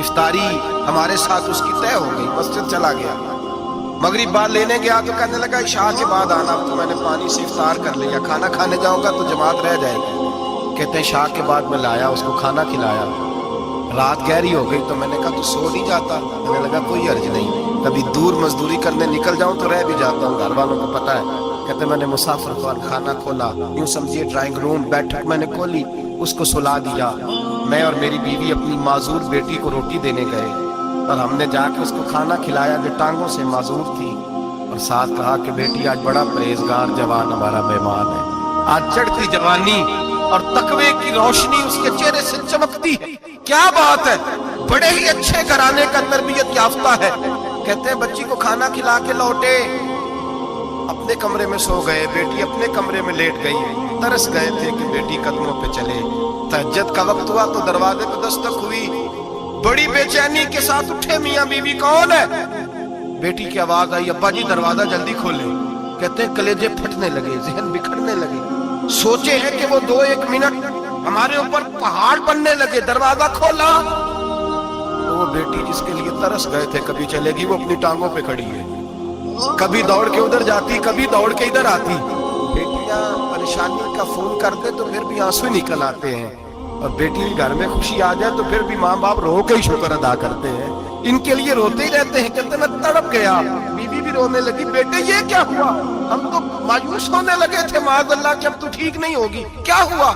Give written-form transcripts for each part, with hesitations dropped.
افطاری ہمارے ساتھ اس کی طے ہو گئی، مسجد چلا گیا، مغرب بعد لینے گیا تو کہنے لگا عشاء کے بعد آنا، تو میں نے پانی سے افطار کر لیا، کھانا کھانے جاؤں گا تو جماعت رہ جائے گی، کہتے ہیں عشاء کے بعد میں لایا، اس کو کھانا کھلایا، رات گہری ہو گئی تو میں نے کہا تو سو نہیں جاتا؟ میں نے لگا کوئی عرض نہیں، کبھی دور مزدوری کرنے نکل جاؤں تو رہ بھی جاتا ہوں، گھر والوں کو پتہ ہے۔ کہتے میں نے مسافر خوان خانہ کھولا، یوں سمجھیے ڈرائنگ روم بیٹھک میں نے کھولی، اس کو سلا دیا، میں اور میری بیوی اپنی معذور بیٹی کو روٹی دینے گئے اور ہم نے جا کے اس کو کھانا کھلایا جو ٹانگوں سے معذور تھی، اور ساتھ کہا کہ بیٹی آج بڑا پرہیزگار جوان ہمارا مہمان ہے، آج چڑھتی جوانی اور تقوی کی روشنی اس کے چہرے سے چمکتی ہے، کیا بات ہے، بڑے ہی اچھے گھرانے کا تربیت یافتہ ہے۔ کہتے ہیں بچی کو کھانا کھلا کے لوٹے، اپنے کمرے میں سو گئے، بیٹی اپنے کمرے میں لیٹ گئی، ترس گئے تھے کہ بیٹی قدموں پہ چلے، تہجد کا وقت ہوا تو دروازے پہ دستک ہوئی، بڑی بے چینی کے ساتھ اٹھے میاں بیوی، کون ہے؟ بیٹی کی آواز آئی، ابا جی دروازہ جلدی کھولیں۔ کہتے ہیں کلیجے پھٹنے لگے، ذہن بکھرنے لگے، سوچے ہیں کہ وہ 2-1 منٹ ہمارے اوپر پہاڑ بننے لگے، دروازہ کھولا تو وہ بیٹی جس کے لیے ترس گئے تھے کبھی چلے گی، وہ اپنی ٹانگوں پہ کھڑی ہے، کبھی دوڑ کے ادھر جاتی، کبھی دوڑ کے ادھر آتی۔ بیٹیاں پریشانی کا فون کرتے تو پھر بھی آنسو نکل آتے ہیں، اور بیٹی گھر میں خوشی آ جائے تو پھر بھی ماں باپ رو کے ہی شکر ادا کرتے ہیں، ان کے لیے روتے ہی رہتے ہیں۔ کہتے میں تڑپ گیا، بیوی بھی رونے لگی، بیٹے یہ کیا ہوا؟ ہم تو مایوس ہونے لگے تھے معاذ اللہ کہ اب تو ٹھیک نہیں ہوگی، کیا ہوا؟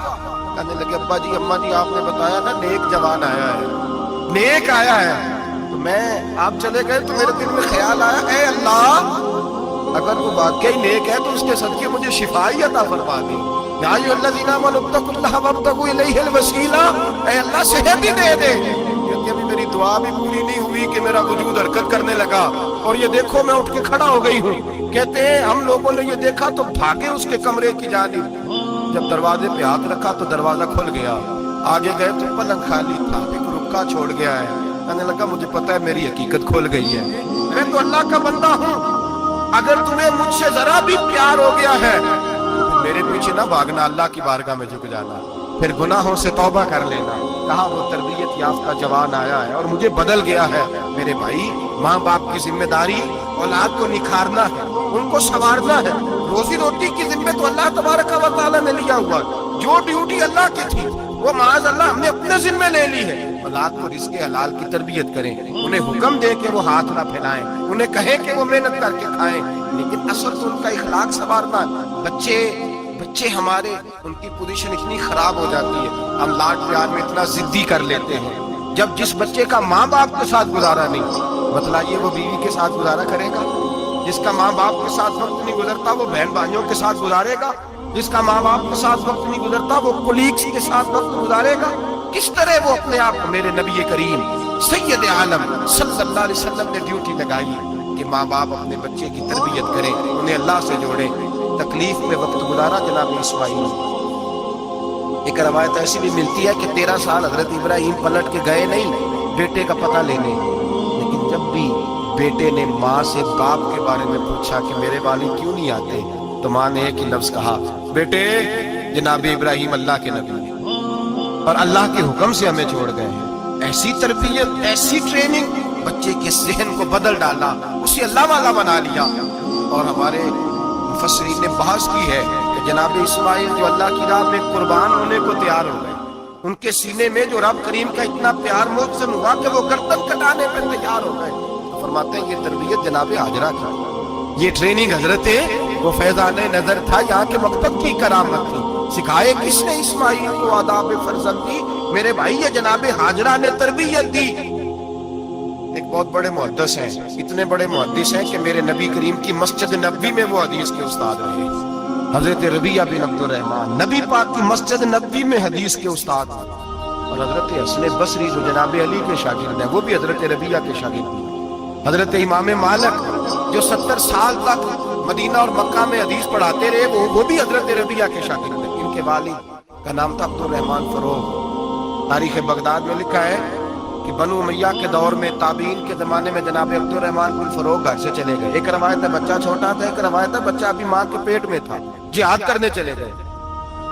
کہنے لگے ابا جی اماں جی آپ نے بتایا نا نیک جوان آیا ہے، نیک آیا ہے، تو میں آپ چلے گئے تو میرے دل میں خیال آیا اے اللہ اگر وہ واقعی نیک ہے تو اس کے صدقے مجھے شفا ہی عطا فرما دی، یا ایھا الذین آمنوا اتقوا اللہ وابتغوا الیہ الوسیلہ، اے اللہ صحت ہی دے دے۔ کیونکہ ابھی میری دعا بھی پوری نہیں ہوئی کہ میرا وجود حرکت کرنے لگا، اور یہ دیکھو میں اٹھ کے کھڑا ہو گئی ہوں۔ کہتے ہیں ہم لوگوں نے یہ دیکھا تو بھاگے اس کے کمرے کی جانب، جب دروازے پہ ہاتھ رکھا تو دروازہ کھل گیا، آگے گئے تو پلنگ خالی تھا، ایک رکا چھوڑ گیا ہے۔ کہنے لگا مجھے پتا ہے میری حقیقت کھل گئی ہے، میں تو اللہ کا بندہ ہوں، اگر تمہیں مجھ سے ذرا بھی پیار ہو گیا ہے تو میرے پیچھے نہ بھاگنا، اللہ کی بارگاہ میں جھک جانا، پھر گناہوں سے توبہ کر لینا۔ کہا وہ تربیت یافتہ جوان آیا ہے اور مجھے بدل گیا ہے۔ میرے بھائی ماں باپ کی ذمہ داری اولاد کو نکھارنا ہے، ان کو سنوارنا ہے، روزی روٹی کی ذمہ تو اللہ تبارک و تعالیٰ نے لیا ہوا، جو ڈیوٹی اللہ کی تھی وہ معاذ اللہ ہم نے اپنے ذمہ لے لی ہے۔ اولاد کو رزق حلال کی تربیت کریں، انہیں حکم دیں کہ وہ ہاتھ نہ پھیلائیں، انہیں کہیں کہ وہ محنت کر کے کھائیں، لیکن اصل تو ان کا اخلاق سنوارنا ہے۔ بچے ہمارے ان کی پوزیشن اتنی خراب ہو جاتی ہے، ہم لاڈ پیار میں اتنا ضدی کر لیتے ہیں، جب جس بچے کا ماں باپ کے ساتھ گزارا نہیں، بتلائیے وہ بیوی کے ساتھ گزارا کرے گا؟ جس کا ماں باپ کے ساتھ وقت نہیں گزرتا وہ بہن بھائیوں کے ساتھ گزارے گا؟ جس کا ماں باپ کے ساتھ وقت نہیں گزرتا وہ کولیگز کے ساتھ وقت گزارے گا؟ کس طرح وہ اپنے آپ کو، میرے نبی کریم سید عالم صلی اللہ علیہ وسلم نے ڈیوٹی لگائی کہ ماں باپ اپنے بچے کی تربیت کریں، انہیں اللہ سے جوڑیں۔ تکلیف میں وقت گزارا جناب اسماعیل۔ ایک روایت ایسی بھی ملتی ہے کہ 13 سال حضرت ابراہیم پلٹ کے گئے نہیں بیٹے کا پتہ لینے، لیکن جب بھی بیٹے نے ماں سے باپ کے بارے میں پوچھا کہ میرے والد کیوں نہیں آتے، تو ماں نے ایک ہی لفظ کہا، بیٹے جناب ابراہیم اللہ کے نبی ہیں اور اللہ کے حکم سے ہمیں چھوڑ گئے ہیں۔ ایسی تربیت، ایسی ٹریننگ، بچے کے ذہن کو بدل ڈالا، اسے اللہ والا بنا لیا۔ اور ہمارے مفسرین نے بحث کی ہے کہ جناب اسماعیل جو اللہ کی راہ میں قربان ہونے کو تیار ہو گئے، ان کے سینے میں جو رب کریم کا اتنا پیار محسن ہوا کہ وہ گردن کٹانے پہ تیار ہو گئے۔ فرماتے ہیں یہ تربیت جناب ہاجرہ کی، یہ ٹریننگ حضرت وہ فیضان نظر تھا، یہاں کے مکتب کی کرامت تھی۔ سکھائے کس نے اسماعیل کو آداب فرزندی؟ میرے بھائی یہ جناب ہاجرہ نے تربیت دی۔ ایک بہت بڑے محدث ہیں، اتنے بڑے محدث ہیں کہ میرے نبی کریم کی مسجد نبوی میں وہ حدیث کے استاد رہے، حضرت ربیعہ بن عبد الرحمن، نبی پاک کی مسجد نبوی میں حدیث کے استاد، اور حضرت حسن بصری جو جناب علی کے شاگرد ہیں وہ بھی حضرت ربیعہ کے شاگرد ہیں، حضرت امام مالک جو 70 سال تک مدینہ اور مکہ میں حدیث پڑھاتے رہے وہ بھی حضرت ربیعہ کے شاگرد ہیں۔ ان کے والد کا نام تھا عبد الرحمن فروغ۔ تاریخ بغداد میں لکھا ہے کہ بنو امیہ کے دور میں تابعین کے زمانے میں جناب عبد الرحمن بن فروغ گھر سے چلے گئے۔ ایک روایت ہے بچہ چھوٹا تھا، ایک روایت ہے بچہ ابھی ماں کے پیٹ میں تھا، جہاد کرنے چلے گئے۔